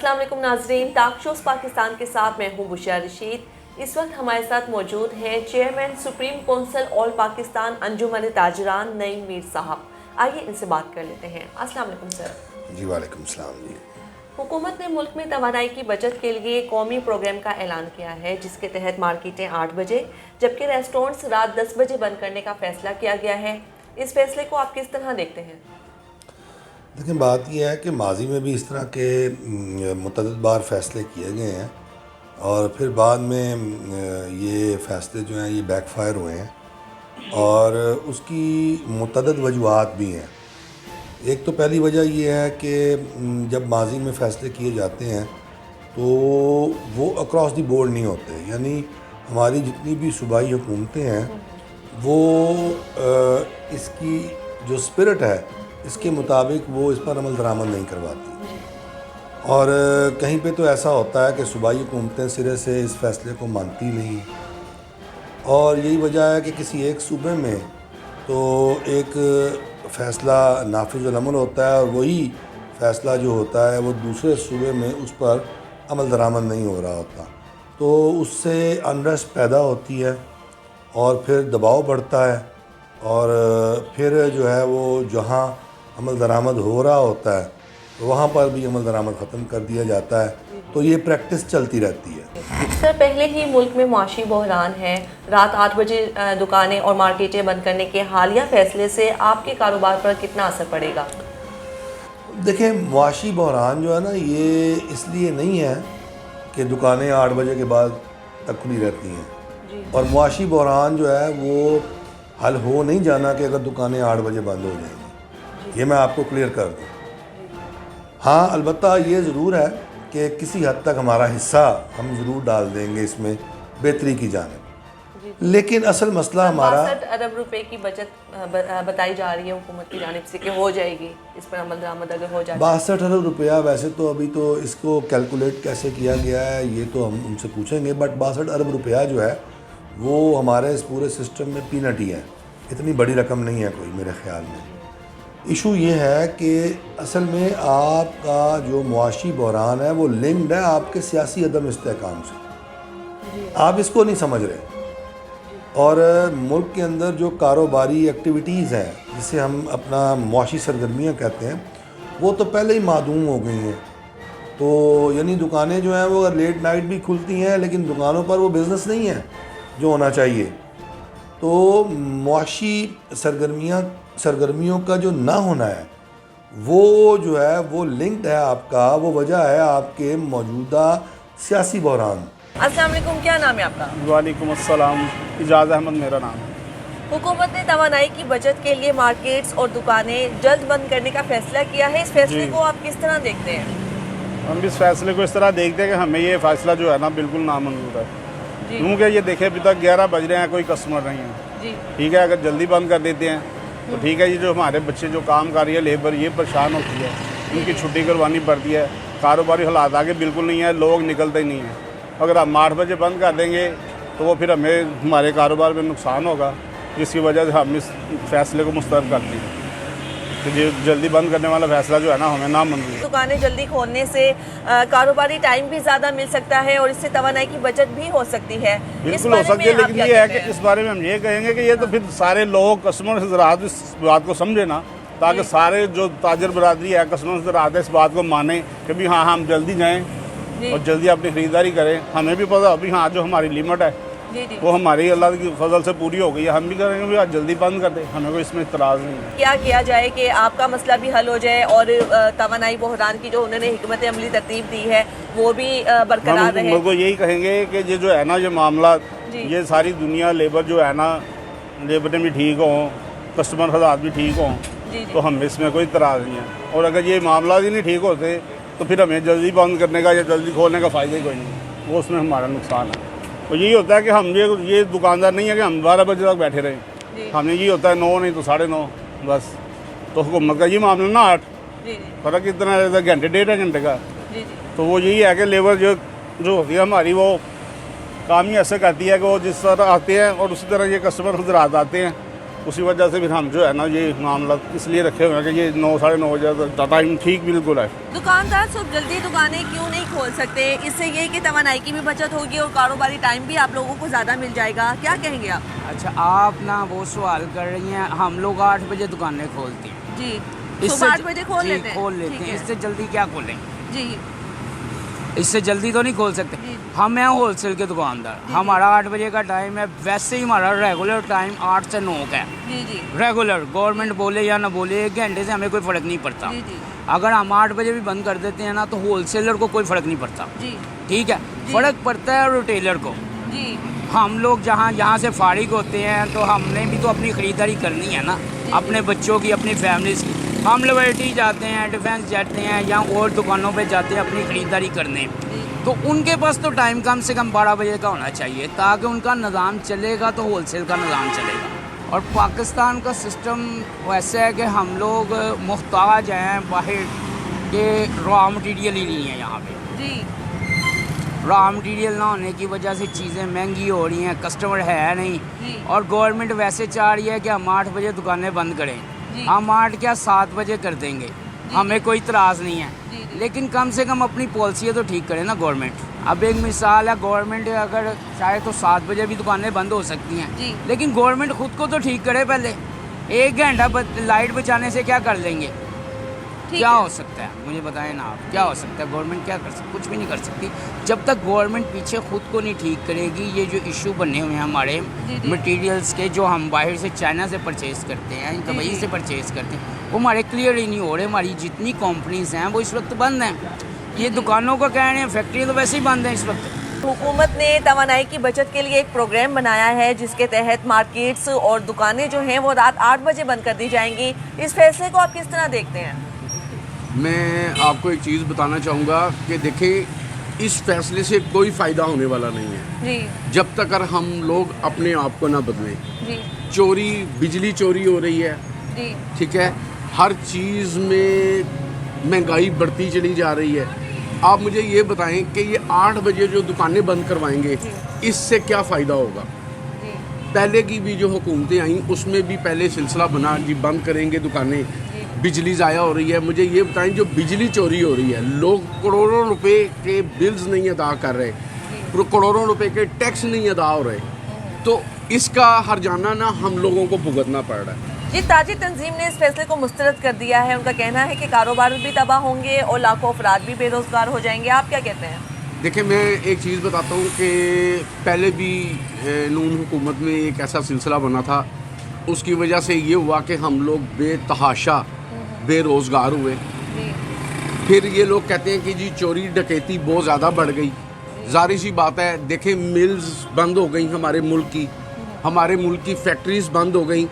अस्सलाम वालेकुम नाजरीन, टॉक शोज पाकिस्तान के साथ मैं हूँ बुशिया रशीद। इस वक्त हमारे साथ मौजूद हैं chairman supreme council all Pakistan Anjuman Tajiran Naeem Mir साहब। आइए इनसे बात कर लेते हैं। अस्सलाम वालेकुम सर। जी वालेकुम सलाम जी। हुकूमत ने मुल्क में तवानाई की बचत के लिए कौमी प्रोग्राम का ऐलान किया है, जिसके तहत मार्केटें 8 बजे जबकि रेस्टोरेंट्स रात 10 बजे बंद करने का फैसला किया गया है। इस फैसले को आप किस तरह देखते हैं? देखिए, बात यह है कि माजी में भी इस तरह के मुतअद्दिद बार फ़ैसले किए गए हैं और फिर बाद में ये फ़ैसले जो हैं ये बैकफायर हुए हैं और उसकी मुतअद्दिद वजूहात भी हैं। एक तो पहली वजह ये है कि जब माजी में फ़ैसले किए जाते हैं तो वो अक्रॉस द बोर्ड नहीं होते, यानी हमारी जितनी भी सूबाई हुकूमतें हैं वो इसकी जो स्पिरिट है इसके मुताबिक वो इस पर अमल दरामद नहीं करवाती और कहीं पे तो ऐसा होता है कि सूबाई हुकूमतें सिरे से इस फ़ैसले को मानती नहीं और यही वजह है कि किसी एक सूबे में तो एक फ़ैसला नाफिज़-उल-अमल होता है और वही फ़ैसला जो होता है वो दूसरे सूबे में उस पर अमल दरामद नहीं हो रहा होता, तो उससे अनरेस्ट पैदा होती है और फिर दबाव बढ़ता है और फिर जो है वो जहाँ अमल दरामद हो रहा होता है तो वहाँ पर भी अमल दरामद ख़त्म कर दिया जाता है, तो ये प्रैक्टिस चलती रहती है। सर, पहले ही मुल्क में मुआशी बहरान है। रात 8 बजे दुकानें और मार्केटें बंद करने के हालिया फैसले से आपके कारोबार पर कितना असर पड़ेगा? देखिए, मुआशी बहरान जो है ना ये इसलिए नहीं है कि दुकानें 8 बजे के बाद तक खुली रहती हैं और मुआशी बहरान जो है वो हल हो नहीं जाना कि अगर दुकानें 8 बजे बंद हो जाएंगी, ये मैं आपको क्लियर कर दूँ। हाँ, अलबत्ता ये ज़रूर है कि किसी हद तक हमारा हिस्सा हम ज़रूर डाल देंगे इसमें बेहतरी की जानिब, लेकिन असल मसला हमारा 62 अरब रुपए की बचत बताई जा रही है हुकूमत की जानिब से कि हो जाएगी, इस पर अमल दरामद अगर हो जाए। 62 अरब रुपया, वैसे तो अभी तो इसको कैलकुलेट कैसे किया गया है ये तो हम उनसे पूछेंगे, बट 62 अरब रुपया जो है वो हमारे इस पूरे सिस्टम में पीनट ही है, इतनी बड़ी रकम नहीं है कोई मेरे ख़्याल में। इशू ये है कि असल में आपका जो मुआशी बहरान है वो लिंक्ड है आपके सियासी अदम इस्तेहकाम से, आप इसको नहीं समझ रहे और मुल्क के अंदर जो कारोबारी एक्टिविटीज़ हैं जिसे हम अपना मुआशी सरगर्मियाँ कहते हैं वो तो पहले ही मादूम हो गई हैं, तो यानी दुकानें जो हैं वो अगर लेट नाइट भी खुलती हैं लेकिन दुकानों पर वो बिज़नेस नहीं है जो होना चाहिए, तो मुआशी सरगर्मियों का जो ना होना है वो जो है वो लिंक्ड है आपका, वो वजह है आपके मौजूदा सियासी बहरान। अस्सलाम वालेकुम, क्या नाम है आपका? वालेकुम अस्सलाम, इजाज़ अहमद मेरा नाम है। हुकूमत ने तवानाई की बचत के लिए मार्केट्स और दुकानें जल्द बंद करने का फैसला किया है, इस फैसले को आप किस तरह देखते हैं? हम इस फैसले को इस तरह देखते हैं कि हमें ये फ़ैसला जो है ना बिल्कुल नामंजूर है, क्योंकि ये देखें अभी तक 11 बज रहे हैं, कोई कस्टमर नहीं है। ठीक है, अगर जल्दी बंद कर देते हैं तो ठीक है, ये जो हमारे बच्चे जो काम कर रही है लेबर ये परेशान होती है, उनकी छुट्टी करवानी पड़ती है, कारोबारी हालात आगे बिल्कुल नहीं है, लोग निकलते ही नहीं हैं। अगर हम 8 बजे बंद कर देंगे तो वो फिर हमारे कारोबार में नुकसान होगा, जिसकी वजह से हम इस फैसले को मुस्तरद करते हैं कि ये जल्दी बंद करने वाला फैसला जो है ना हमें नामंजूर है। दुकानें जल्दी खोलने से कारोबारी टाइम भी ज़्यादा मिल सकता है और इससे तवानाई की बचत भी हो सकती है। बिल्कुल हो सकती है, लेकिन ये है कि इस बारे में हम ये कहेंगे कि ये तो फिर सारे लोग कस्टमर हज़रात इस बात को समझे ना, ताकि सारे जो ताजर बरादरी है कस्टमर हज़रात इस बात को माने कि भी हाँ हम जल्दी जाएँ और जल्दी अपनी ख़रीदारी करें। हमें भी पता अभी हाँ जो हमारी लिमिट है वो हमारी अल्लाह की फजल से पूरी हो गई है, हम भी करेंगे भी आज जल्दी बंद कर दें, हमें कोई इसमें इतराज़ नहीं है। क्या किया जाए कि आपका मसला भी हल हो जाए और तवानाई बहरान की जो उन्होंने हिकमत अमली तरतीब दी है वो भी बरकरार रहे? हम यही कहेंगे कि ये जो है ना ये मामला, ये सारी दुनिया लेबर जो है ना लेबर भी ठीक हों, कस्टमर हज़रात भी ठीक हों, तो हम इसमें कोई इतराज़ नहीं है। और अगर ये मामला ही नहीं ठीक होते तो फिर हमें जल्दी बंद करने का या जल्दी खोलने का फ़ायदा ही कोई नहीं, वो उसमें हमारा नुकसान है। तो यही होता है कि हम ये दुकानदार नहीं है कि हम 12 बजे तक बैठे रहें, हमें ये होता है 9 नहीं तो 9:30 बस। तो हुकूमत का ये मामला ना 8 फ़र्क इतना रहता है, घंटे 1.5 घंटे का। तो वो यही है कि लेबर जो होती है हमारी वो काम ही ऐसे करती है कि वो जिस तरह आते हैं और उसी तरह ये कस्टमर हज़रात आते हैं उसी वजह से फिर हम जो है ना ये मामला इसलिए रखे हुए हैं कि ये 9 साढ़े 9 बजे तक टाइम ठीक बिल्कुल है। दुकानदार सब जल्दी दुकानें क्यों नहीं खोल सकते? इससे ये कि तवानाई की भी बचत होगी और कारोबारी टाइम भी आप लोगों को ज़्यादा मिल जाएगा। क्या कहेंगे आप? अच्छा, आप ना वो सवाल कर रही हैं, हम लोग 8 बजे दुकानें खोलते हैं जी, इससे सुबह 8 बजे खोल जी, लेते हैं। खोल लेते ठीक हैं। है। इससे जल्दी क्या खोलें? जी इससे जल्दी तो नहीं खोल सकते। जी। हम हैं होलसेल के दुकानदार, हमारा 8 बजे का टाइम है। वैसे ही हमारा रेगुलर टाइम 8 से 9 का है। जी जी रेगुलर, गवर्नमेंट बोले या ना बोले, 1 घंटे से हमें कोई फ़र्क नहीं पड़ता। जी जी अगर हम 8 बजे भी बंद कर देते हैं ना तो होलसेलर को कोई फ़र्क नहीं पड़ता। जी ठीक है, जी। फ़र्क पड़ता है रिटेलर को। जी हम लोग यहाँ से फारिग होते हैं तो हमने भी तो अपनी ख़रीदारी करनी है ना, अपने बच्चों की, अपनी फैमिलीज़ की। हम लिबर्टी जाते हैं, डिफेंस जाते हैं या और दुकानों पे जाते हैं अपनी ख़रीदारी करने, तो उनके पास तो टाइम कम से कम 12 बजे का होना चाहिए, ताकि उनका निज़ाम चलेगा तो होलसेल का निज़ाम चलेगा। और पाकिस्तान का सिस्टम वैसा है कि हम लोग मुहताज हैं बाहर के रॉ मटीरियल ही नहीं है यहाँ पे। जी रॉ मटीरियल ना होने की वजह से चीज़ें महंगी हो रही हैं, कस्टमर है नहीं। जी। और गवर्नमेंट वैसे चाह रही है कि हम 8 बजे दुकानें बंद करें। जी। हम 8 क्या 7 बजे कर देंगे, हमें कोई इतराज़ नहीं है। जी, जी। लेकिन कम से कम अपनी पॉलिसी तो ठीक करे ना गवर्नमेंट। अब एक मिसाल है, गवर्नमेंट अगर चाहे तो 7 बजे भी दुकानें बंद हो सकती हैं, जी। लेकिन गवर्नमेंट खुद को तो ठीक करे पहले। 1 घंटा लाइट बचाने से क्या कर लेंगे? ठीक क्या है। हो सकता है, मुझे बताएं ना आप, क्या हो सकता है? गवर्नमेंट क्या कर सकती? कुछ भी नहीं कर सकती जब तक गवर्नमेंट पीछे खुद को नहीं ठीक करेगी। ये जो इशू बने हुए हैं हमारे जी, जी। मटेरियल्स के, जो हम बाहर से चाइना से परचेज़ करते हैं, दुबई जी। से परचेज़ करते हैं, वो हमारे क्लियर ही नहीं हो रहे। हमारी जितनी कंपनीज हैं वो इस वक्त बंद हैं। ये दुकानों का कह रहे हैं, फैक्ट्री तो वैसे ही बंद है इस वक्त। हुकूमत ने तवानाई की बचत के लिए एक प्रोग्राम बनाया है, जिसके तहत मार्केट्स और दुकानें जो हैं वो रात 8 बजे बंद कर दी जाएंगी। इस फैसले को आप किस तरह देखते हैं? मैं आपको एक चीज़ बताना चाहूँगा कि देखें, इस फैसले से कोई फ़ायदा होने वाला नहीं है जी जब तक अगर हम लोग अपने आप को ना बदलें। जी चोरी, बिजली चोरी हो रही है, जी ठीक है, हर चीज़ में महंगाई बढ़ती चली जा रही है। आप मुझे ये बताएं कि ये 8 बजे जो दुकानें बंद करवाएंगे, इससे क्या फ़ायदा होगा? जी पहले की भी जो हुकूमतें आई उसमें भी पहले सिलसिला बना जी बंद करेंगे दुकानें, बिजली ज़ाया हो रही है। मुझे ये बताएं, जो बिजली चोरी हो रही है, लोग करोड़ों रुपए के बिल्स नहीं अदा कर रहे, करोड़ों रुपए के टैक्स नहीं अदा हो रहे, तो इसका हर्जाना ना हम लोगों को भुगतना पड़ रहा है। जी, ताजी तंजीम ने इस फैसले को मुस्तरद कर दिया है। उनका कहना है कि कारोबार भी तबाह होंगे और लाखों अफराद भी बेरोजगार हो जाएंगे। आप क्या कहते हैं? देखिए, मैं एक चीज़ बताता हूँ कि पहले भी नून हुकूमत में एक ऐसा सिलसिला बना था, उसकी वजह से ये हुआ कि हम लोग बेतहाशा बेरोज़गार हुए। जी फिर ये लोग कहते हैं कि जी चोरी डकैती बहुत ज़्यादा बढ़ गई। ज़ाहिर सी बात है, देखें, मिल्स बंद हो गई हमारे मुल्क की फैक्ट्रीज बंद हो गई।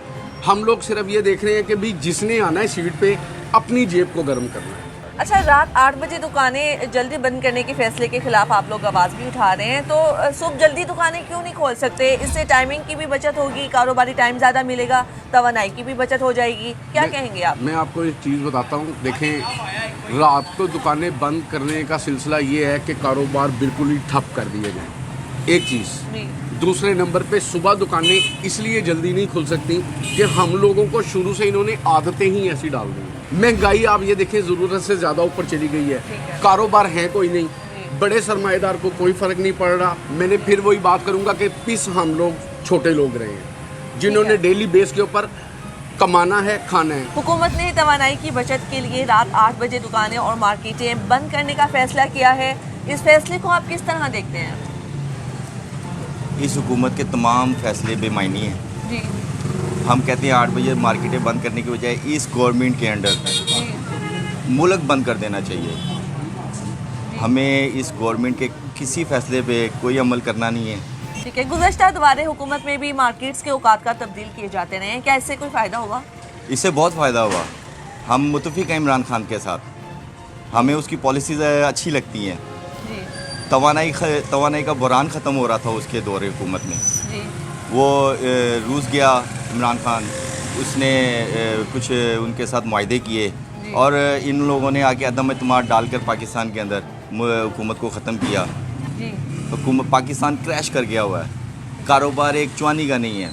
हम लोग सिर्फ ये देख रहे हैं कि भाई जिसने आना है सीट पे अपनी जेब को गर्म करना है। अच्छा, रात 8 बजे दुकानें जल्दी बंद करने के फैसले के खिलाफ आप लोग आवाज़ भी उठा रहे हैं, तो सुबह जल्दी दुकानें क्यों नहीं खोल सकते? इससे टाइमिंग की भी बचत होगी, कारोबारी टाइम ज़्यादा मिलेगा, तवानाई की भी बचत हो जाएगी। क्या कहेंगे आप? मैं आपको एक चीज़ बताता हूँ। देखें, रात को दुकानें बंद करने का सिलसिला ये है कि कारोबार बिल्कुल ही ठप कर दिए जाएँ, एक चीज़। जी दूसरे नंबर पे सुबह दुकानें इसलिए जल्दी नहीं खुल सकती कि हम लोगों को शुरू से इन्होंने आदतें ही ऐसी डाल दी। महंगाई आप ये देखें, ज़रूरत से ज़्यादा ऊपर चली गई है, कारोबार है कोई नहीं, बड़े सरमाएदार को कोई फ़र्क नहीं पड़ रहा। मैंने फिर वही बात करूँगा कि पिस हम लोग छोटे लोग रहे हैं, जिन्होंने डेली बेस के ऊपर कमाना है, खाना है। हुकूमत ने तवानाई की बचत के लिए रात 8 बजे दुकानें और मार्केटें बंद करने का फैसला किया है। इस फैसले को आप किस तरह देखते हैं? इस हुकूमत के तमाम फैसले बेमायनी हैं। जी हम कहते हैं 8 बजे मार्केटें बंद करने की बजाय इस गवर्नमेंट के अंडर जी मुल्क बंद कर देना चाहिए। हमें इस गवर्नमेंट के किसी फैसले पे कोई अमल करना नहीं है। ठीक है, गुज़श्ता दौरे हुकूमत में भी मार्केट्स के औकात का तब्दील किए जाते रहे हैं, क्या इससे कोई फ़ायदा होगा? इससे बहुत फ़ायदा हुआ। हम मुतफ़िक हैं इमरान खान के साथ, हमें उसकी पॉलिसीज़ अच्छी लगती हैं। जी तवानाई का बुरान ख़त्म हो रहा था उसके दौरे हुकूमत में। जी वो रूस गया इमरान खान, उसने कुछ उनके साथ मुआहदे किए और इन लोगों ने आके अदम एतमाद डालकर पाकिस्तान के अंदर हुकूमत को ख़त्म किया। जी हुकूमत पाकिस्तान क्रैश कर गया हुआ है, कारोबार एक चुआनी का नहीं है।